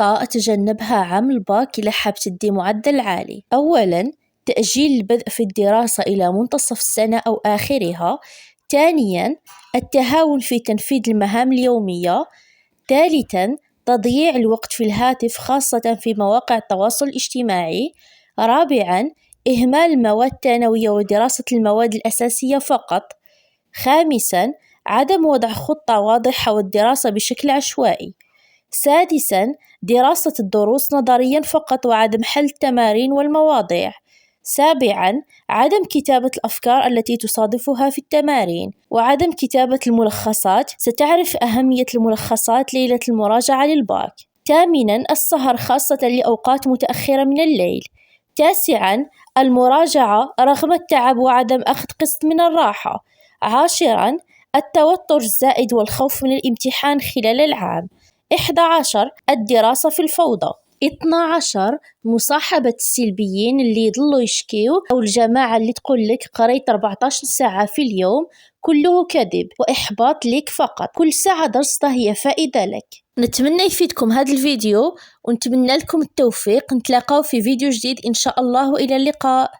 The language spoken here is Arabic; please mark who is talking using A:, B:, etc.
A: أخطاء أتجنبها عام الباك إذا حاب تدي معدل عالي. أولاً، تأجيل البدء في الدراسة إلى منتصف السنة أو آخرها. ثانياً، التهاون في تنفيذ المهام اليومية. ثالثاً، تضييع الوقت في الهاتف خاصة في مواقع التواصل الاجتماعي. رابعاً، إهمال المواد الثانوية ودراسة المواد الأساسية فقط. خامساً، عدم وضع خطة واضحة والدراسة بشكل عشوائي. سادساً، دراسة الدروس نظرياً فقط وعدم حل التمارين والمواضيع. سابعاً، عدم كتابة الأفكار التي تصادفها في التمارين، وعدم كتابة الملخصات. ستعرف أهمية الملخصات ليلة المراجعة للباك. ثامناً، السهر خاصة لأوقات متأخرة من الليل. تاسعاً، المراجعة رغم التعب وعدم أخذ قسط من الراحة. عاشراً، التوتر الزائد والخوف من الامتحان خلال العام. 11، الدراسة في الفوضى. 12، مصاحبة السلبيين اللي يضلوا يشكيو، أو الجماعة اللي تقول لك قريت 14 ساعة في اليوم، كله كذب وإحباط لك فقط. كل ساعة درستها هي فائدة لك. نتمنى يفيدكم هذا الفيديو ونتمنى لكم التوفيق. نتلاقاو في فيديو جديد إن شاء الله، وإلى اللقاء.